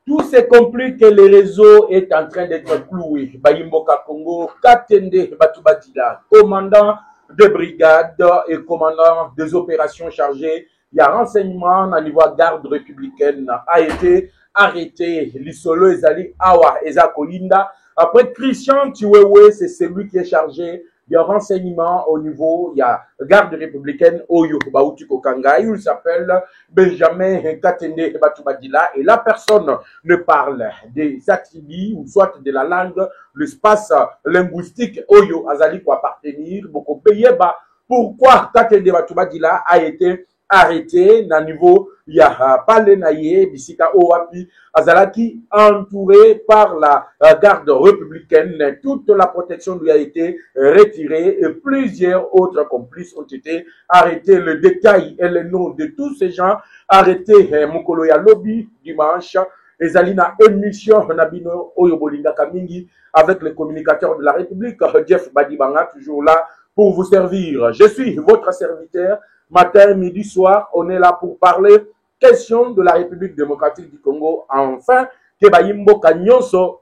Tout se complique que le réseau est en train d'être cloué. Bayimboka Congo, Katende Batubadila, commandant de brigade et commandant des opérations chargées. Il y a renseignement au niveau garde républicaine a été arrêté. Lisolo Ezali Awa Ezakolinda. Après Christian Tiwewe, c'est celui qui est chargé. Il y a renseignement au niveau, il y a garde républicaine Oyo Bauti Kokanga. Il s'appelle Benjamin Katende Batubadila et la personne ne parle des attributs ou soit de la langue, l'espace linguistique Oyo Azali pour appartenir, beaucoup payé bas. Pourquoi Katende Batubadila a été arrêté na niveau il y a Palenaye Bisika Owapi Azalaki entouré par la garde républicaine. Toute la protection lui a été retirée et plusieurs autres complices ont été arrêtés. Le détail et le nom de tous ces gens arrêtés Mukolo ya lobby dimanche. Ezalina émission Nabino Oyobolinga Kamingi avec le communicateur de la République Jeff Badibanga toujours là pour vous servir. Je suis votre serviteur. Matin, midi, soir, on est là pour parler question de la République démocratique du Congo. Enfin, que Bayimbo Kanyonso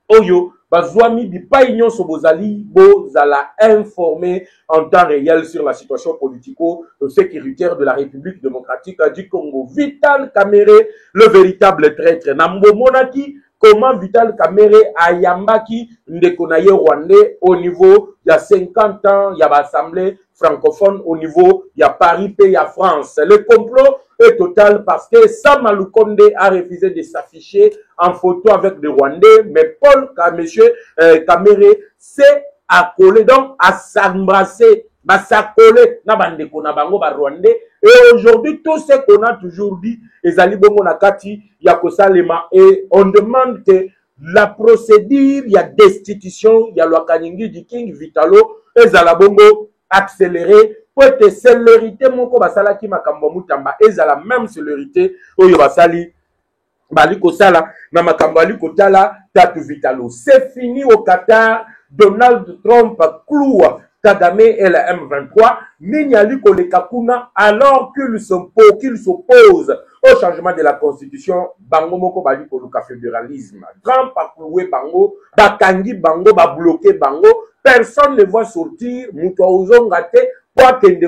Oyo, Bazwami Bipai Nyonso Bozali, Bozala informé en temps réel sur la situation politico-sécuritaire de la République démocratique du Congo. Vital Kamere, le véritable traître. Nambo Monaki, comment Vital Kamere a Yambaki Ndekonaye Rwandais au niveau, il y a 50 ans, il y a l'Assemblée francophone au niveau, il y a Paris, il y a France. Le complot est total parce que Sam Alukonde a refusé de s'afficher en photo avec des Rwandais, mais Paul, monsieur Kamere, s'est accolé, donc à s'embrasser, à s'accoler, na bandeko na bango ba Rwandais. Et aujourd'hui, tout ce qu'on a toujours dit, ezali bongo na kati ya kosalema, et on demande que la procédure, il y a destitution, il y a le Kaningi du King Vitalo, ezala bongo accéléré, pour être célérité, moko basala ki makambo mutamba, ezala même célérité, oyo basali, baliko sala, na makambo aliko tala, tatu Vitalo. C'est fini au Qatar, Donald Trump cloue Kagame et la M23, Ninyali Kolekakuna, alors qu'il s'oppose au changement de la constitution, Bango Moko Baliko Luka fédéralisme. Trump a cloué Bango, Bakangi Bango, Babloqué Bango, personne ne va sortir, Moutouaouzon Gate, Kwa Kende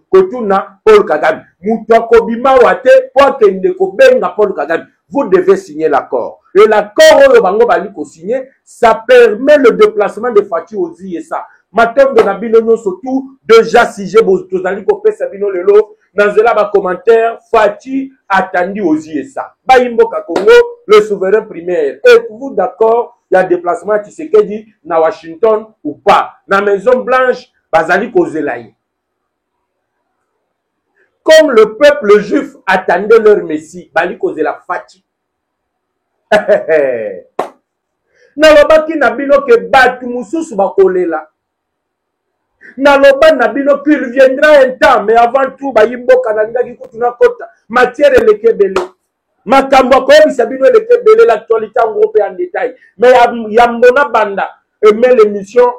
Kotuna Paul Kagame, Moutouako Bima Wate, Kwa Kende Benga Paul Kagame. Vous devez signer l'accord. Et l'accord où le Bango Baliko signé, ça permet le déplacement de Fatih Ozi et ça. Matin de Nabino surtout, déjà si j'ai Bozali Kopé Sabino Lelo, dans le commentaire, Fatih attendu Ozi et ça. Bayimbo Kakongo, le souverain primaire. Êtes-vous d'accord? Il y a déplacement Tshisekedi na Washington ou pas? Na Maison Blanche, Bazali Kozelaï. Comme le peuple juif attendait leur messie, Bali Kozela Fatih. Nalobaki Nabino ke batu mususu bakolela. Naloba Nabino qu'il viendra un temps, mais avant tout, Bayimbo Kanangaki Kutuna Kota, matière et Kebele. Makambo Kobi Sabino le Kebele, l'actualité en groupe et en détail. Mais Yambona Banda, aimez l'émission,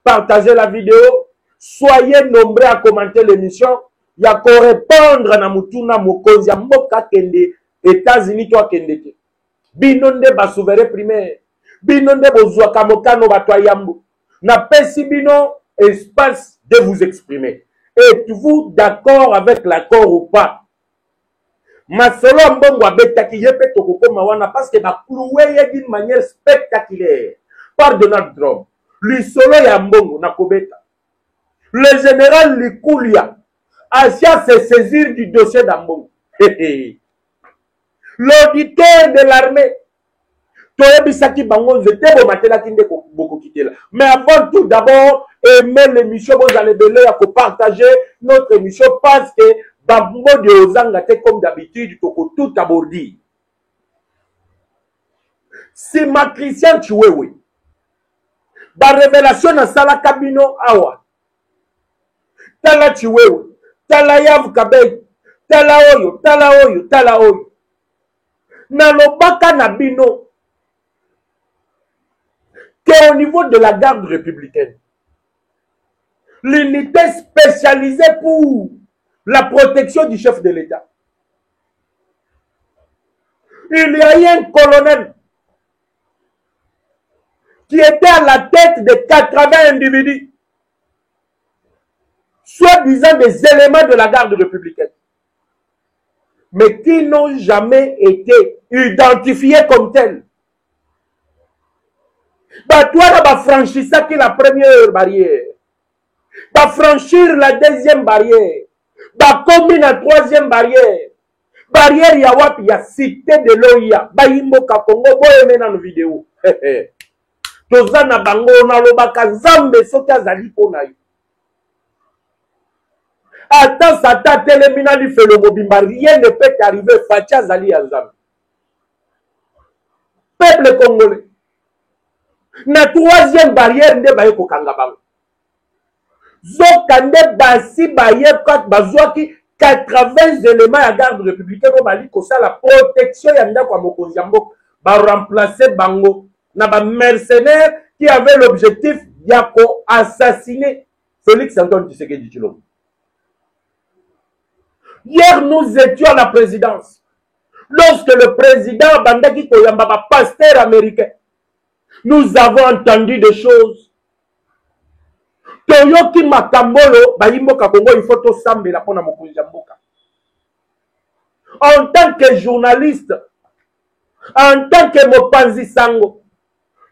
partagez la vidéo, soyez nombreux à commenter l'émission. Il y a qu'à répondre à Mutuna Mokozi, Mboka Kende, États-Unis, toi Kende. Binonde ba souverain primaire. Binonde bozwa kamokano batwa yambo. Na pesi bino espace de vous exprimer. Êtes-vous d'accord avec l'accord ou pas? Masolo mbongo abetaki yepe tokoko mawana parce que ba cloué d'une manière spectaculaire par Donald Trump. Lisolo ya mbongo na kobeta. Le général Likulia Asia se saisir du dossier d'Ambongo. L'auditeur de l'armée, mais avant tout, d'abord, aimer l'émission, vous allez partager notre émission parce que Bambo de Ozanga, comme d'habitude, tout abordi. C'est ma Christian Chiwewe. La révélation dans Sala Kabino Awa. Tala Chiwewe. Tala Yav Kabey. Tala Oyo. Tala Oyo. Tala Oyo. Nalobaka Nabino. Qu'au niveau de la garde républicaine, l'unité spécialisée pour la protection du chef de l'État, Il y a eu un colonel qui était à la tête de 80 individus, soi-disant des éléments de la garde républicaine, mais qui n'ont jamais été identifiés comme tels. Toi, va franchir ça qui est la première barrière. Va franchir la deuxième barrière. Va commis la troisième barrière. Barrière yawapi ya cité de l'OIA. Ba yimboka Congo boye na vidéo. Toza na bango na lobaka nzambe soki azali pona yo. Attends sata telemina li felo mobimba, rien ne peut arriver fatia azali ya nzambe. Peuple congolais. Na troisième barrière nde baye kokanga bango. Zokande basi baye kat bazwaki 80 éléments à garde républicaine au Mali ko la protection ya ndako ya mokonzi ya mboka ba remplacer bango na ba mercenaires qui avaient l'objectif ya ko assassiner Félix Antoine Tshisekedi Tshilombo. Hier nous étions à la présidence lorsque le président Bandaki Koyamba ba pasteur américain. Nous avons entendu des choses. Toyoki Makambolo, Bayimboka Congo, il faut tout sambela pona mokonzi ya mboka. En tant que journaliste, en tant que Mopanzi Sango,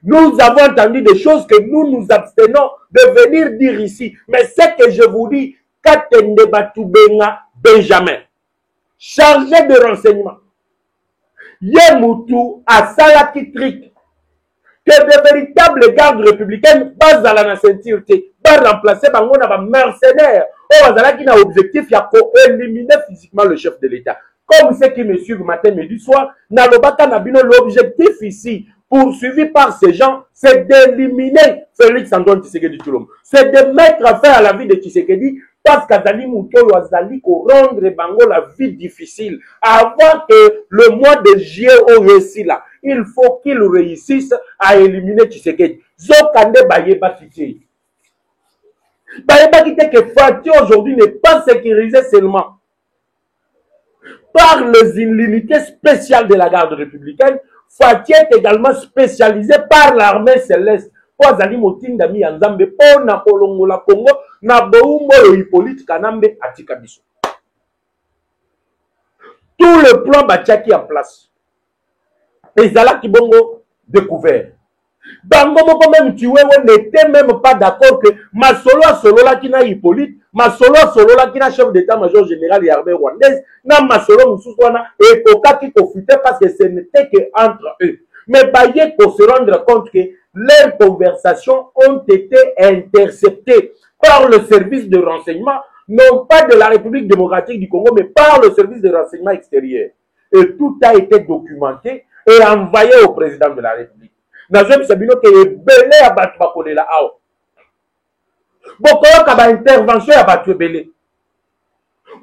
nous avons entendu des choses que nous nous abstenons de venir dire ici. Mais ce que je vous dis, Katende Batubenga Benjamin, chargé de renseignement, Yemutu Asalaki Trik, que de véritables gardes républicaines basent à la ceinture, va remplacer bango na ba mercenaires. Oh, qui n'a objectif ya ko éliminer physiquement le chef de l'État. Comme ceux qui me suivent matin, midi, soir, na lobaka na bino, l'objectif ici, poursuivi par ces gens, c'est d'éliminer Félix Antoine Tshisekedi Tshilombo. C'est de mettre fin à la vie de Tshisekedi parce qu'Azali Moutoyo Azali ko rendre bango la vie difficile. Avant que le mois de juillet au réussi là, il faut qu'il réussisse à éliminer Tshisekedi. Zokande Bayeba Fiti. Bayeba Fiti que Fati aujourd'hui n'est pas sécurisé seulement par l'unité spéciale de la garde républicaine. Fati est également spécialisé par l'armée céleste. Po azali motinda mi ya nzambe po na kolongola Congo na boumbo yo Hippolyte Kanambe atika biso. Tout le plan batiaki en place. Ezala ki bongo découvert. Bango moko même Tiwewe n'était même pas d'accord que Masolo a solo la kina Hippolyte, Masolo a solo la kina chef d'état-major général et armée rwandaise, na Masolo Moussouswana et Koka qui profitait parce que ce n'était que entre eux. Mais Baye pour se rendre compte que leurs conversations ont été interceptées par le service de renseignement, non pas de la République démocratique du Congo, mais par le service de renseignement extérieur. Et tout a été documenté et envoyé au président de la République. Nazem Sabino qui est belé à Batouakole la Ao. Bokoyo kaba intervention à Batouabele.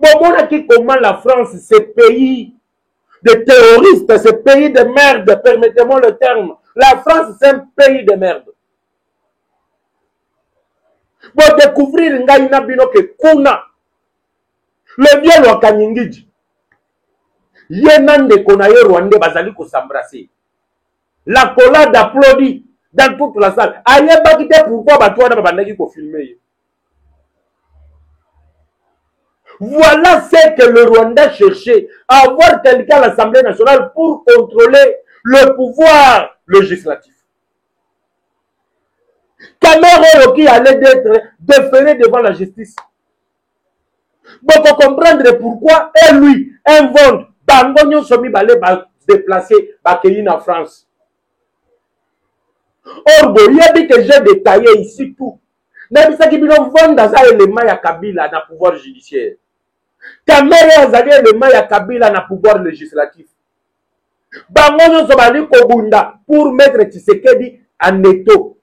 Bon, qui comment la France, ce pays de terroristes, ce pays de merde, permettez-moi le terme. La France, c'est un pays de merde. Pour découvrir Ngaïna Bino que Kuna, le vieux Wakanyingiji, Yenande Konaye Rwandais Bazali ko s'embrasser. La collade applaudit dans toute la salle. Aïe, pourquoi Batouana Babandaki ko filmer. Voilà ce que le Rwanda cherchait, avoir quelqu'un à l'Assemblée nationale pour contrôler le pouvoir législatif. Camero qui allait être déféré devant la justice. Bon, pour comprendre pourquoi, et lui, un vent, Bangonio Somi Balé va se déplacer, va accueillir en France. Or, il y a dit que j'ai détaillé ici tout. Même ça qui vont vendre dans un élément à Kabila dans le pouvoir judiciaire. Kamere azali élément ya Kabila na pouvoir législatif. Bangonyo Sobali Kobunda pour mettre Tshisekedi en étau.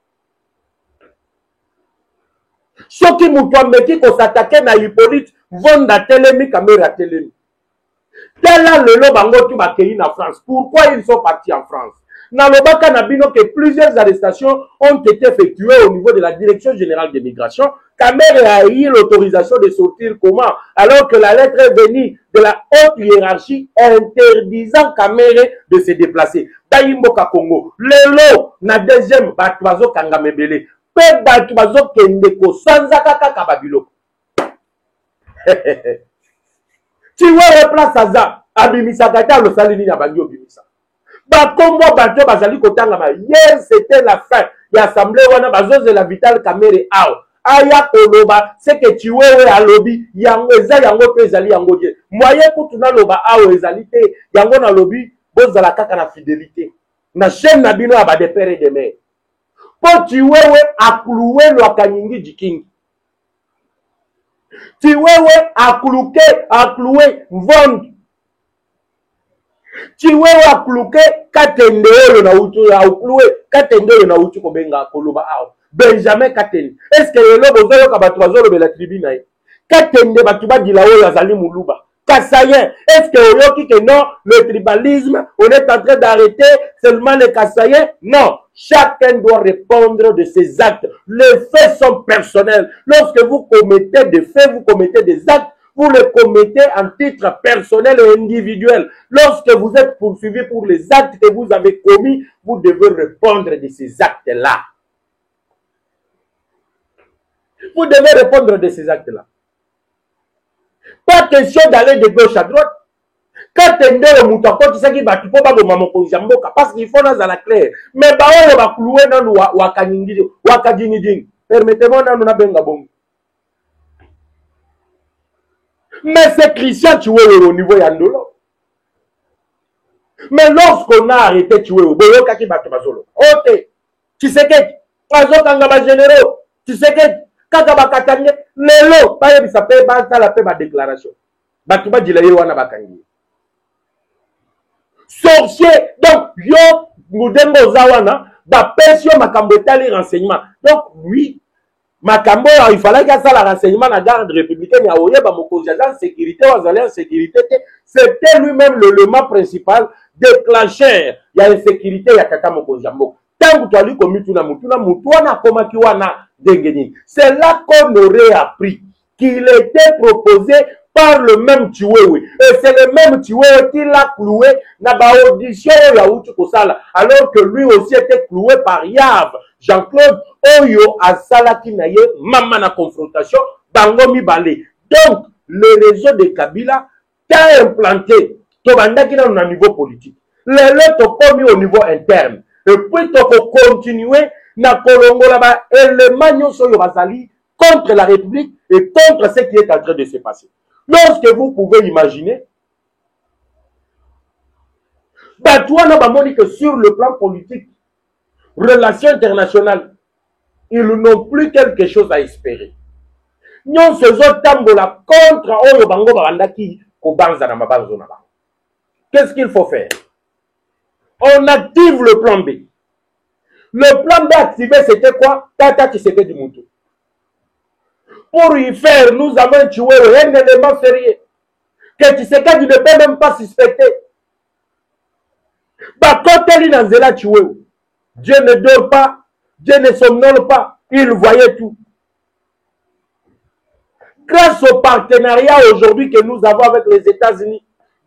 Soki Mutuambeki ko s'attaquer na Hippolyte Vonda Telemi Kamera Telemi. Tela lelo bango tu bakei na France. Pourquoi ils sont partis en France? Dans le Baka Nabino que plusieurs arrestations ont été effectuées au niveau de la Direction générale des migrations Kamere a eu l'autorisation de sortir comment? Alors que la lettre est venue de la haute hiérarchie interdisant Kamere de se déplacer. Bayimboka Congo. Lelo, na deuxième, Batuazo Kangamebele. Pe Batuazo Kendeko, Sanzaka Kababilo. Tu vois, place Aza, Abimisa Kata, le salini na Bandio Bimisa. Bakombo Bato Bazali Kotanga, hier c'était la fin. L'Assemblée, on a besoin de la vitale Kamere Ao. Aya koloba c'est que tu es à lobby yango eza yango pe ezali yango die moyen kutuna loba awo ezali te yango na lobby bozala kaka na fidélité na chaîne na bino aba de père et de mère po tu es akuluwe lo kanyingi jikingi tu es akuluwe vendre tu es akuluke katende lo na utu akuluwe katende na utu ko benga koloba awo Benjamin Katende. Est-ce que le lobo zoyo kabatwazo de la tribune? Katende batuba dilao yazali muluba. Kassayen. Est-ce que oyoki que non, le tribalisme, on est en train d'arrêter seulement les Kassayen? Non. Chacun doit répondre de ses actes. Les faits sont personnels. Lorsque vous commettez des faits, vous commettez des actes, vous les commettez en titre personnel et individuel. Lorsque vous êtes poursuivi pour les actes que vous avez commis, vous devez répondre de ces actes-là. Vous devez répondre de ces actes-là. Pas question d'aller de gauche à droite. Quand tu es le mouton, tu sais qu'il va tout pas parce qu'il faut dans la claire. Mais on va clouer dans le wakadinidin. Permettez-moi dans le bengabong. Mais c'est Christian tu es au niveau yandolo. Mais lorsqu'on a arrêté tu es au boyo kaki batumazolo. Ok. Tu sais que azo kangaba généraux. Tu sais que kaka bakatanye lelo pa yebisa pe ba sala pe ba déclaration batuba dilaye wana bakangi sorcier donc yo mudengo zawana ba pension makambo etali renseignement donc oui makambo il fallait que ça la renseignement na garde républicaine ya oyeba mokonzi agent sécurité wazali en sécurité c'était lui-même l'élément principal déclencheur ya insécurité ya kaka mokonzi mboka tant que tu as commis mutuna wana komaki wana dengeni. C'est là qu'on aurait appris qu'il était proposé par le même Chiwewe. Et c'est le même Chiwewe qui l'a cloué dans la audition alors que lui aussi était cloué par Yav. Jean-Claude Oyo a Salaki Naye, maman na confrontation, Bango Mibale. Donc, le réseau de Kabila t'a implanté, qui dans un niveau politique. Les lettres commis au niveau interne. Et puis, tu peux continuer na Kolongo là-bas, éléments soyo bazali contre la République et contre ce qui est en train de se passer. Lorsque vous pouvez imaginer, Batouana Bamoni que sur le plan politique, relations internationales, ils n'ont plus quelque chose à espérer. Nyon se tambola contre Oyo Bango Barandaki Kobanza na Mabanzo Naba. Qu'est-ce qu'il faut faire? On active le plan B. Le plan B activé, c'était quoi? Tata Tshisekedi du Moutou. Pour y faire, nous avons tué un élément sérieux. Que Tshisekedi ne peut même pas suspecter. Bah, quand elle est dans Zela tué, Dieu ne dort pas, Dieu ne somnole pas, il voyait tout. Grâce au partenariat aujourd'hui que nous avons avec les États-Unis,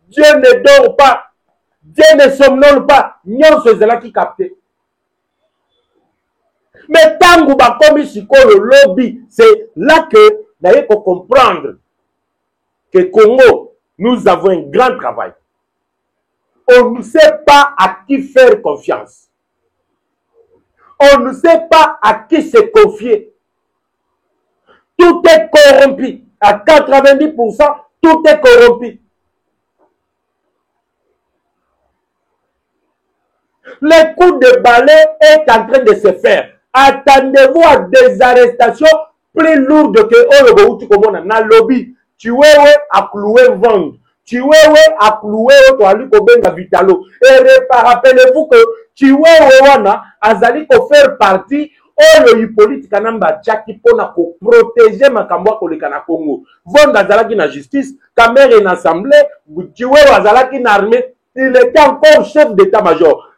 Dieu ne dort pas, Dieu ne somnole pas, Nyon se Zela qui capte. Mais tant que le lobby, c'est là que d'ailleurs faut comprendre que Congo, nous avons un grand travail. On ne sait pas à qui faire confiance. On ne sait pas à qui se confier. Tout est corrompu. À 90%, tout est corrompu. Le coup de balai est en train de se faire. Attendez-vous à des arrestations plus lourdes que Olobo ou comme on a lobby. Tu es à clouer vendre. Tu es à clouer au Benga Vitalo. Et rappelez-vous que tu es à Azali ko faire partie Olo Hippolyte Kanamba Tchaki pour protéger Makambo Kolekana Congo. Vendre Azalaki na justice, Kamere en assemblée, tu es Azalaki na armée. Il était encore chef d'état-major.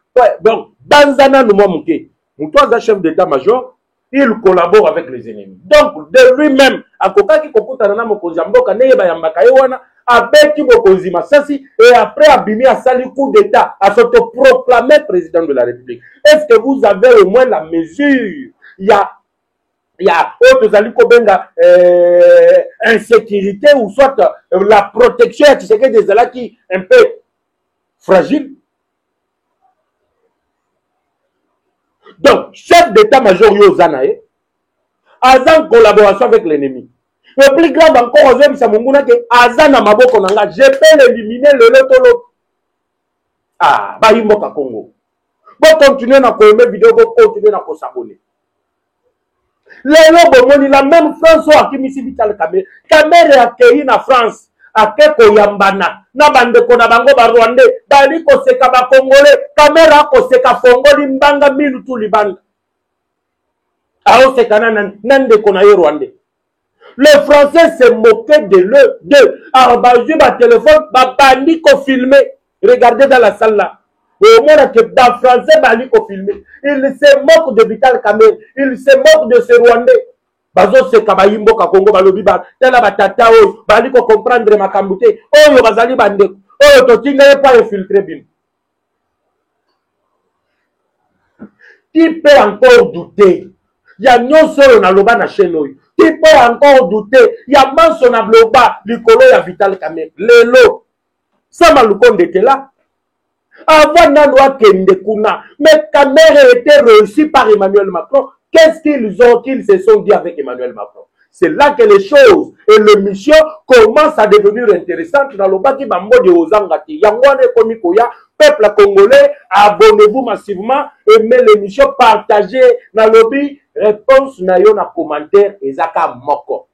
Donc, Banzana nous mouké. Toi, chef d'état-major, il collabore avec les ennemis. Donc, de lui-même, à Kokaki Kokutana Mokozamboka, Neyeba Yambakayewana, abeti Mokozi Masasi, et après Abimi a sali coup d'État, à s'autoproclamer président de la République. Est-ce que vous avez au moins la mesure? Il y a autres Kobenga insécurité ou soit la protection des alliés qui est un peu fragile. Donc, chef d'état-major Yozanae a en collaboration avec l'ennemi. Le plus grave encore, que Azana Maboko Nanga, je peux l'éliminer le lotolo. Ah, Bahimoka Congo. Bon, continuez à aimer vidéo, bon, continuez à s'abonner. Les lobos, la même France, qui m'a Vital Kamere. Kamere a accueilli en France. Akeko yambana na bande kona bango ba Rwandais bali ko seka ba Congolais Kamera ko seka fongoli mbanga milu tu libanda ao seka nande kona yo Rwandais. Les Français se moquaient de le de arbazu ba téléphone ba bandi ko filmer. Regardez dans la salle là. Au moins que ba Français bali ko filmer. Ils se moquent de Vital Kamere, ils se moquent de ces Rwandais. Bazo se kabayimbo ka Congo balobi ba tela batata o bali ko comprendre makambute oyo bazali bande oyo totinga pas infiltrer bin. Tu peux encore douter. Il y a nyonso na loba na chaîne oyo. Tu peux encore douter. Il y a manso na bloba likolo ya Vital Kamere. Lelo sama lukonde était là. Avant Nanoa Kende Kuna, mais Kamere était reçu par Emmanuel Macron. Qu'est-ce qu'ils se sont dit avec Emmanuel Macron? C'est là que les choses et le mission commencent à devenir intéressantes dans le baki bambo de Ozangati. Yangwane Komikoya, peuple congolais, abonnez-vous massivement, aimez l'émission, partagez dans le lobby, réponse nayo na commentaire Ezaka Moko.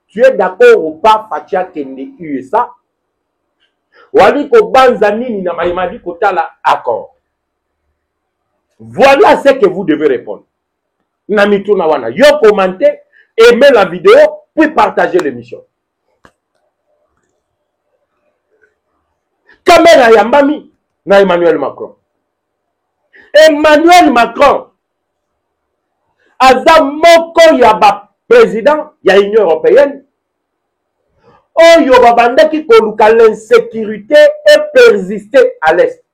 Tu es d'accord ou pas, Fatia Kende USA? Waliko Banzanini na Maïmadi Kotala, accord. Voilà ce que vous devez répondre. Namituna wana. Yo commentez, aimez la vidéo, puis partagez l'émission. Caméra Yambami na Emmanuel Macron. Emmanuel Macron, aza moko yaba président ya Union européenne. Oyo babanda ki koluka l'insécurité et persister à l'est.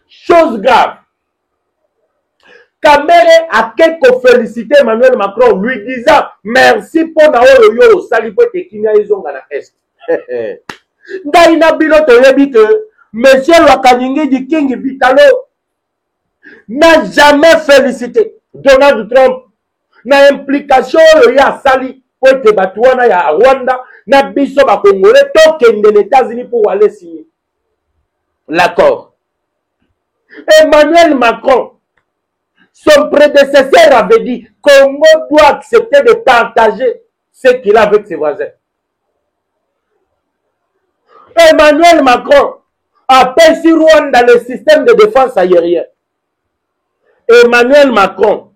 Chose grave. Kamere a quelque félicité Emmanuel Macron lui disant merci pour na oyo yo sali po tekimia ezonga na est. Ngai na bilo toyebi que monsieur Lwakaningi di King Vitalo n'a jamais félicité Donald Trump na implication oyo ya sali po te batuana ya Rwanda na biso ba Congolais tokende les États-Unis pour aller signer l'accord. Emmanuel Macron, son prédécesseur avait dit Congo doit accepter de partager ce qu'il a avec ses voisins. Emmanuel Macron appelle sur Rwanda le système de défense aérienne. Emmanuel Macron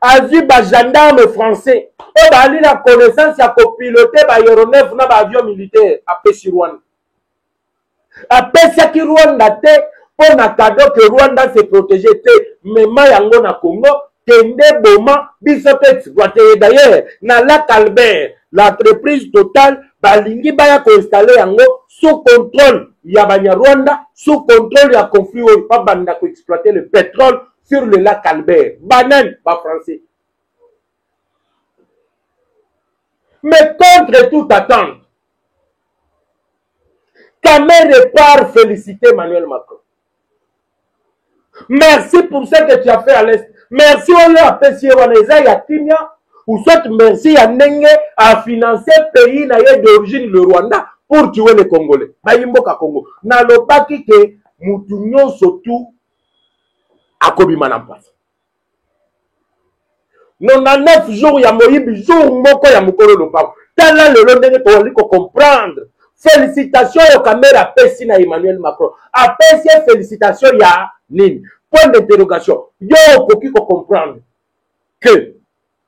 a vu les gendarmes français et a eu la connaissance à copiloter les aéronefs dans l'avion militaire appelé sur Rwanda. Appelle ça qui Rwanda pour na cadeau que Rwanda se protéger mais mayango na Congo kende boma biso exploité d'ailleurs na la Albert l'entreprise Total balingi baya ko installer yango sous contrôle ya banya Rwanda sous contrôle ya conflit ou pas banda ko exploiter le pétrole sur le lac Albert banane ba français. Mais contre toute attente Kamere part féliciter Emmanuel Macron. Merci pour ce que tu as fait à l'Est. Merci on l'a apprécié Waneza ya Timia ou soit merci à Nenge à financer pays d'origine le Rwanda pour tuer les Congolais. Bayimboka Congo. Na lobaki ke mutunyo surtout à Kobimana place. 99 jours ya Moyibi jour moko ya mukolo lopa. Tala le londenge to liko comprendre. Félicitations au caméra Pessi na Emmanuel Macron. Apprécié félicitations ya Nini. Point d'interrogation. Yo poki ko comprendre que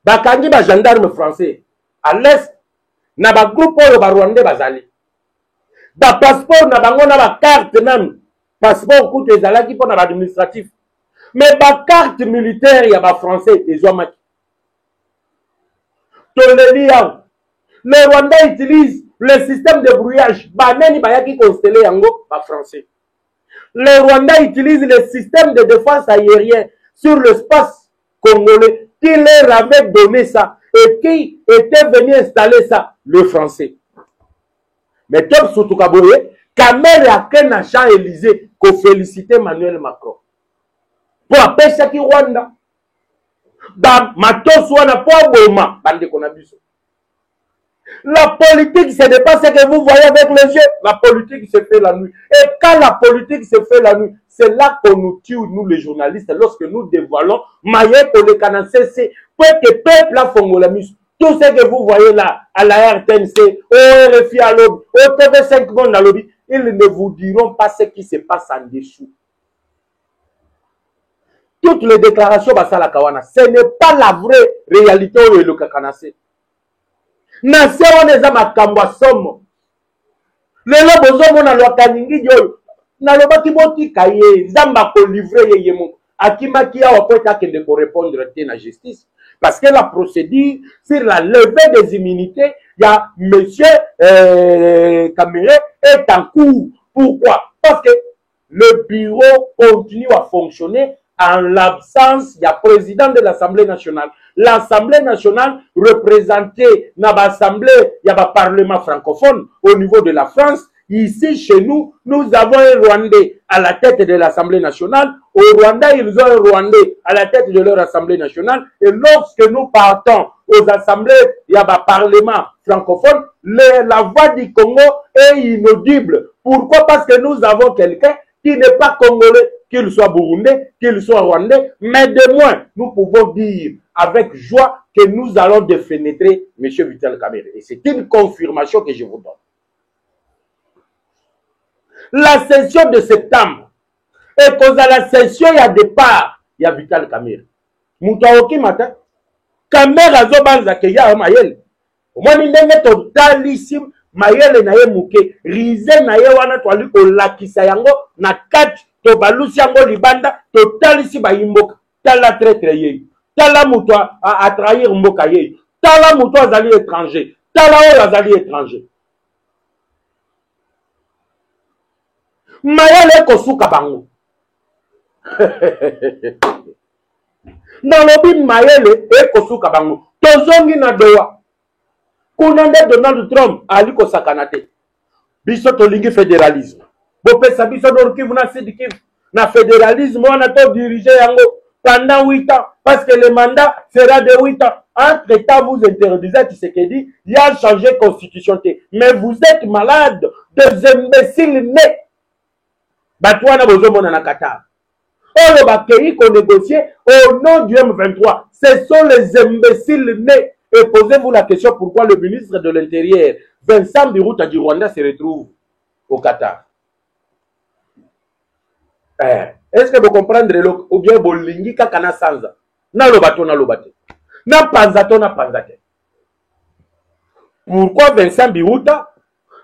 bakangi ba gendarme français à l'est na ba groupe oyo ba Rwandais bazali. Ba passeport na bango na ba carte nan passeport kutu ezalaki pour na administratif. Mais ma carte militaire, il y a des Français, ils ont marqué. Le Rwanda utilise le système de brouillage. Banani bayaki constellé yango, pas français. Le Rwanda utilise le système de défense aérienne sur l'espace congolais. Qui leur avait donné ça? Et qui était venu installer ça? Le français. Mais top surtout Kaboye, Kamer a qu'un Champs-Élysées qu'on félicite Emmanuel Macron. Pour appeler qui Rwanda. Bah, matos wana pas boma, bande qu'on abuse. La politique, ce n'est pas ce que vous voyez avec les yeux. La politique se fait la nuit. Et quand la politique se fait la nuit, c'est là qu'on nous tue, nous les journalistes, lorsque nous dévoilons, Maïe pour les Canadiens, c'est pour que le peuple a Fongolamus. Tout ce que vous voyez là, à la RTNC, au RFI à l'Obi, au TV5 Monde à l'Obi, ils ne vous diront pas ce qui se passe en dessous. Toutes les déclarations, ce n'est pas la vraie réalité où le Kakanase. Nase oneza makambwa somo. Lelo bozomo na lwakaningi yo. Na lobaki botika ye, zamba ko livrer ye yemo. Akimaki awa kweta kende ko répondre te na justice. Parce que la procédure sur la levée des immunités, il y a monsieur Kamere est en cours. Pourquoi? Parce que le bureau continue à fonctionner en l'absence du président de l'Assemblée nationale. L'Assemblée nationale représentée dans l'Assemblée, il y a un parlement francophone au niveau de la France. Ici, chez nous, nous avons un Rwandais à la tête de l'Assemblée nationale. Au Rwanda, ils ont un Rwandais à la tête de leur Assemblée nationale. Et lorsque nous partons aux assemblées, il y a un parlement francophone, la voix du Congo est inaudible. Pourquoi? Parce que nous avons quelqu'un qui n'est pas congolais, qu'il soit burundais, qu'il soit rwandais, mais de moins, nous pouvons dire avec joie que nous allons défénétrer M. Vital Kamerhe. Et c'est une confirmation que je vous donne. La session de septembre, et cause à la session, il y a départ, il y a Vital Kamerhe. Moutaoki matin, Kamerhe a zobanza ke ya mayele. Moi, ni ndenge totalissime, mayele na ye muke, rize na ye wana toali kolakisa yango, na kati, to balusi yango libanda, totalisi ba imboka, tala traître ye. Tala muto a trahir mboka ye. Tala muto azali étranger. Tala oyo azali étranger. Mayele kosuka bango. Dans le but mayele kosuka bango. Tozongi na doa. Kunande Donald Trump ali kosakana te. Biso tolingi fédéralisme. Bopesa biso Nord-Kivu na Sud-Kivu. Na fédéralisme on a to diriger yango pendant 8 ans. Parce que le mandat sera de 8 ans. Entre-temps, vous interdisez Tshisekedi, il a changé de constitution. Mais vous êtes malade, des imbéciles nés. Batouana Bozomona na Qatar. Or, le pays qu'on négocie au nom du M23, ce sont les imbéciles nés. Et posez-vous la question pourquoi le ministre de l'Intérieur, Vincent Biruta du Rwanda, se retrouve au Qatar. Est-ce que vous comprenez ou bien Bolingi Kakana Sanza? Na lobato na lobate. Na panzato na panzate. Pourquoi Vincent Biruta,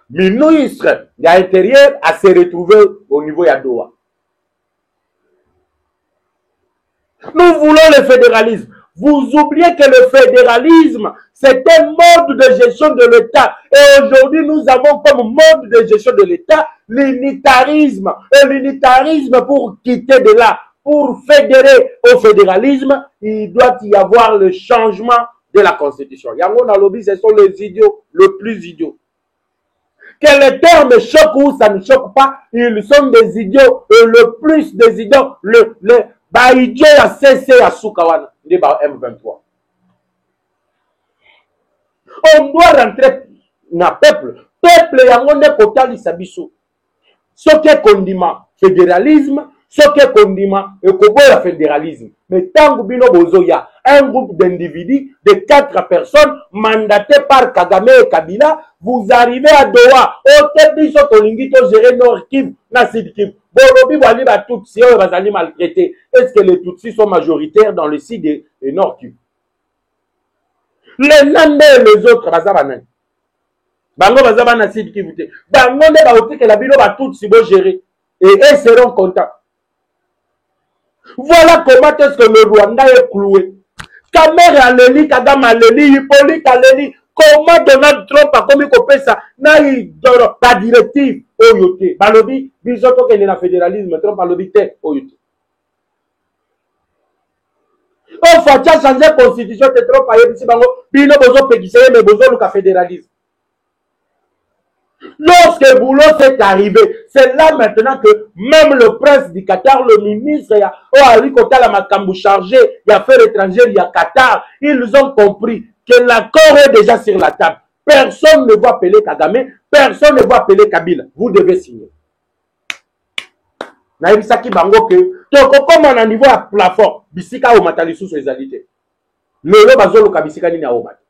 ministre de l'Intérieur, a se retrouvé au niveau de Doha? Nous voulons le fédéralisme. Vous oubliez que le fédéralisme, c'est un mode de gestion de l'État. Et aujourd'hui, nous avons comme mode de gestion de l'État l'unitarisme. Et l'unitarisme, pour quitter de là, pour fédérer au fédéralisme, il doit y avoir le changement de la Constitution. Yango na lobby, ce sont les idiots, le plus idiots. Que les termes choquent ou ça ne choque pas, ils sont des idiots, le plus des idiots, ba idiot ya CC ya Soukawana, de ba M23. On doit rentrer na peuple. Peuple yango ne kotali sabiso. Ce qui est condiment fédéralisme, ce qui est condiment ekoboya fédéralisme. Mais tant que bino bozoya, un groupe d'individus de 4 personnes mandatés par Kagame et Kabila, vous arrivez à Doha. Au biso tolingi to gérer Nord-Kivu na Sud-Kivu. Bolobi wali ba Tutsi o bazali maltraités. Est-ce que les Tutsis sont majoritaires dans le sud de Nord-Kivu? Les Nandé et les autres bazabanan. Bango bazabana Sud-Kivu te. Bango ne ba ote que la bilo ba Tutsi bo gérer et eux seront contents. Voilà comment est-ce que le Rwanda est cloué. Kamer aleli, Kagame aleli, Hippolyte aleli. Comment Donald Trump a commis copier ça? Pas directive. Oyote. Balobi, bisoto qu'il y a le fédéralisme. Trump balobi te. Oyote. On faut changer la constitution de Trump. Bino bozo pédissé, mais bozo luka fédéralisme. Lorsque le boulot s'est arrivé, c'est là maintenant que même le prince du Qatar, le ministre, Ali Kotala Makambu chargé, il y a affaires étrangères, il y a Qatar, ils ont compris que l'accord est déjà sur la table. Personne ne va appeler Kagame, personne ne va appeler Kabila. Vous devez signer. Naïbisaki Bango que, comme on a niveau à plafond, Bisika ou Matali sous ses alités. Le bazolo Kabisika ni na Omati.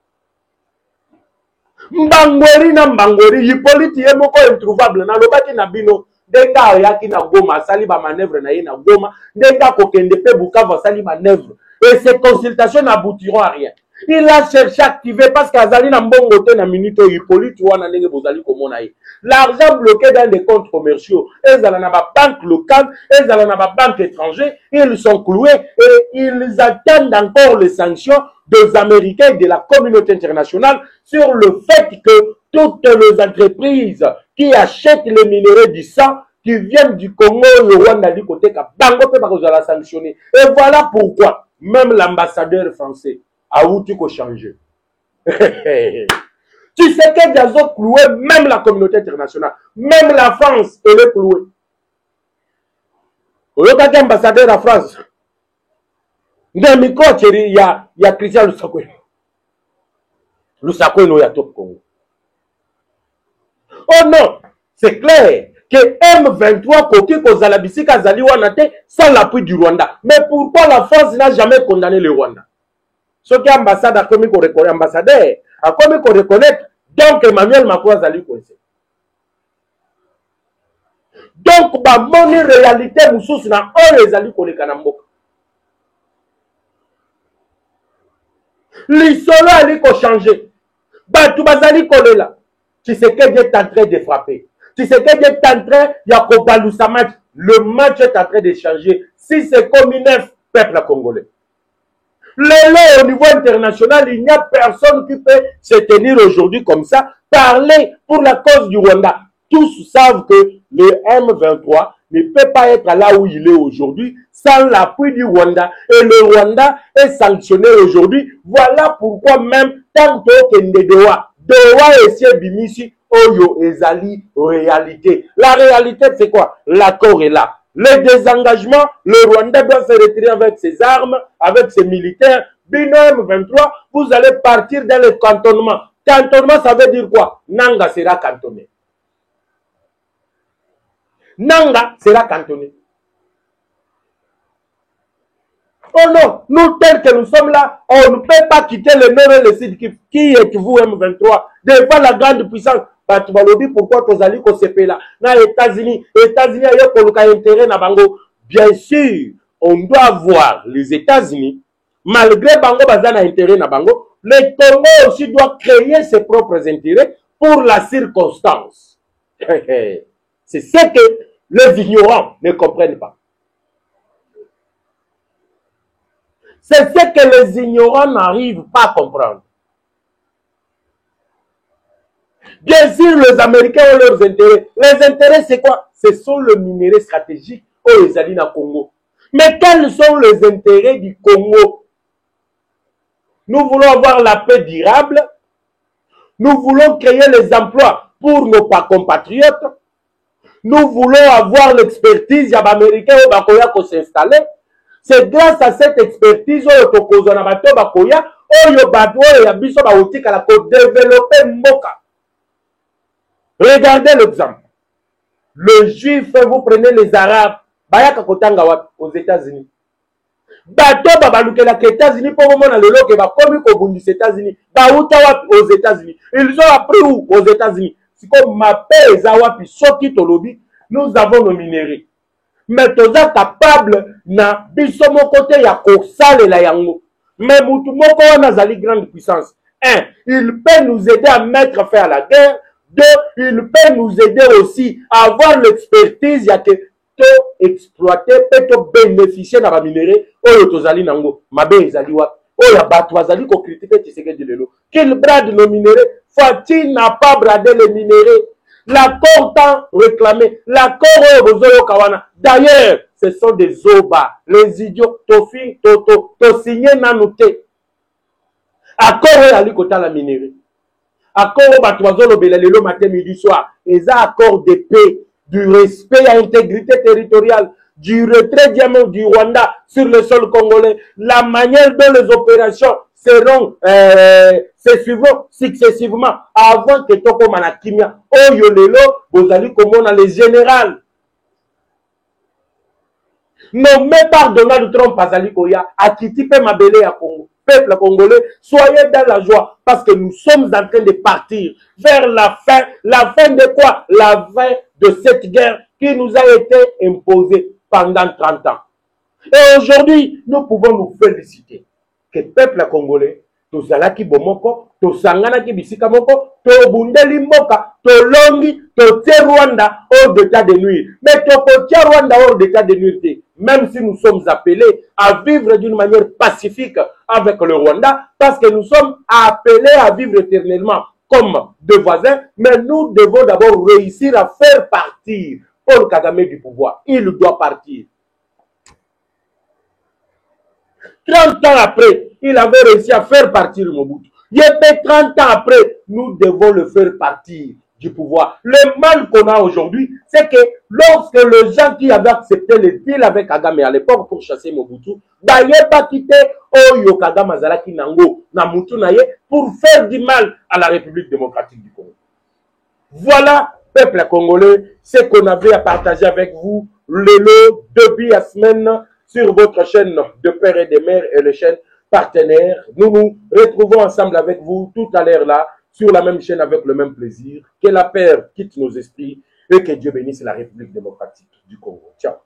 Mbangweri na mbangweri, Hippolyte ye moko introuvable na lobaki na bino ndenga ayaki na Goma asali ba manœuvre na ye na Goma ndenga kokende pe Bukavu asali manœuvre et ces consultations n'aboutiront à rien. Il a cherché à activer parce qu'azali na mbongo te na minute Hippolyte wana ndenge bozali komona ye. L'argent bloqué dans des comptes commerciaux, ezala na ba banque locale, ezala na ba banque étrangère, ils sont cloués et ils attendent encore les sanctions des Américains et de la communauté internationale sur le fait que toutes les entreprises qui achètent les minéraux du sang qui viennent du Congo, le Rwanda, du côté Bango peut pas la sanctionner. Et voilà pourquoi même l'ambassadeur français a oublié qu'on changer. Tu sais que des autres cloués, même la communauté internationale, même la France, elle est clouée. Au lieu d'être ambassadeur de la France, dans le micro, il y a Christian Lusakwe. Lusakwe, il y a Top Congo. Oh non, c'est clair que M23 côté Kozalabisi Kazali Wanate sans l'appui du Rwanda. Mais pourquoi la France n'a jamais condamné le Rwanda? Ce qui est ambassadeur a commis qu'on reconnaît, ambassadeur a commis qu'on reconnaît, donc Emmanuel Macron a zali coincé. Donc, bah, mon réalité, Moussous, n'a pas les alliés qu'on est Kanambo. L'isolo a dit qu'on changeait. Bah, tout bazali qu'on est là. Tu sais qu'il est en train de frapper. Tu sais qu'il est en train, il y a Kobalou sa match. Le match est en train de changer. Si c'est comme une peuple congolais. Au niveau international, il n'y a personne qui peut se tenir aujourd'hui comme ça, parler pour la cause du Rwanda. Tous savent que le M23 ne peut pas être là où il est aujourd'hui sans l'appui du Rwanda. Et le Rwanda est sanctionné aujourd'hui. Voilà pourquoi même tant que Ndedoa, Doa et Siebimisi, Oyo Ezali, réalité. La réalité, c'est quoi? L'accord est là. Le désengagement, le Rwanda doit se retirer avec ses armes, avec ses militaires. Bino M23, vous allez partir dans le cantonnement. Cantonnement, ça veut dire quoi? Nanga sera cantonné. Nanga sera cantonné. Oh non, nous tels que nous sommes là, on ne peut pas quitter le nord et le sud. Qui êtes-vous M23? Devant la grande puissance. Pourquoi tu as dit qu'on s'est fait là? Dans les États-Unis, a intérêt na bango. Bien sûr, on doit voir les États-Unis, malgré bango bazana intérêt na bango, le Congo aussi doit créer ses propres intérêts pour la circonstance. C'est ce que les ignorants ne comprennent pas. C'est ce que les ignorants n'arrivent pas à comprendre. Bien sûr, les Américains ont leurs intérêts. Les intérêts, c'est quoi? Ce sont les minéraux stratégiques aux États-Unis au Congo. Mais quels sont les intérêts du Congo? Nous voulons avoir la paix durable. Nous voulons créer les emplois pour nos compatriotes. Nous voulons avoir l'expertise américaine au Bakoya pour s'installer. C'est grâce à cette expertise au Tokozana Bato Bakoya, au Yobadou et à Biso Baoutika pour développer Moka. Regardez l'exemple. Le juif, vous prenez les arabes, Bayaka Kotanga aux États-Unis. Bato Babalukela aux États-Unis pour le moment le loke comme aux États-Unis. Baouta aux États-Unis. Ils ont appris où? Aux États-Unis. C'est comme ma paix Zawapi Soki Tolobi, nous avons nos minéraux. Mais tu es capable na biso mon côté ya kosale la yango. Mais mutu moko wana zali grande puissance. Un, il peut nous aider à mettre fin à la guerre. Deux, il peut nous aider aussi à avoir l'expertise. Il y a que exploiter, peut bénéficier de la minéraux, oyo tozali nango, mabe ezali wa, oya bato bazali ko critiquer Tshisekedi lelo. Qu'il brade nos minéraux, Fati n'a pas bradé les minéraux. L'accord tant réclamé, l'accord oyo kawana. D'ailleurs, ce sont des oba, les idiots, tofi, to signé nanoté. Accord oyo ali kota la minéraux. Accord oyo bato bazolobela lelo matin midi soir, eza accord de paix, du respect à l'intégrité territoriale, du retrait diamant du Rwanda sur le sol congolais, la manière dont les opérations seront successivement avant que Toko Manakimia, Oyo Lelo, Bozali Komona, les générales. Nommé par Donald Trump Azali Koya, a quitté Mabele à Congo. Peuple congolais, soyez dans la joie parce que nous sommes en train de partir vers la fin de quoi? La fin de cette guerre qui nous a été imposée pendant 30 ans. Et aujourd'hui, nous pouvons nous féliciter que le peuple congolais, tozalaki bomoko, tosanganaki bisika moko, tobundeli mboka, tolongi, totie Rwanda hors d'état de nuire. Mais tokotia Rwanda hors d'état de nuire, même si nous sommes appelés à vivre d'une manière pacifique avec le Rwanda, parce que nous sommes appelés à vivre éternellement comme deux voisins, mais nous devons d'abord réussir à faire partir Paul Kagame du pouvoir. Il doit partir. 30 ans après, il avait réussi à faire partir Mobutu. Il était 30 ans après, nous devons le faire partir du pouvoir. Le mal qu'on a aujourd'hui, c'est que lorsque les gens qui avaient accepté le deal avec Kagame à l'époque pour chasser Mobutu, d'ailleurs pas quitté Oyo Kagame Azalaki Nango, Namutu Naye, pour faire du mal à la République démocratique du Congo. Voilà, peuple congolais, ce qu'on avait à partager avec vous, le depuis la semaine, sur votre chaîne de père et de mère et les chaînes partenaires. Nous nous retrouvons ensemble avec vous tout à l'heure là, sur la même chaîne avec le même plaisir. Que la paix quitte nos esprits et que Dieu bénisse la République démocratique du Congo. Ciao.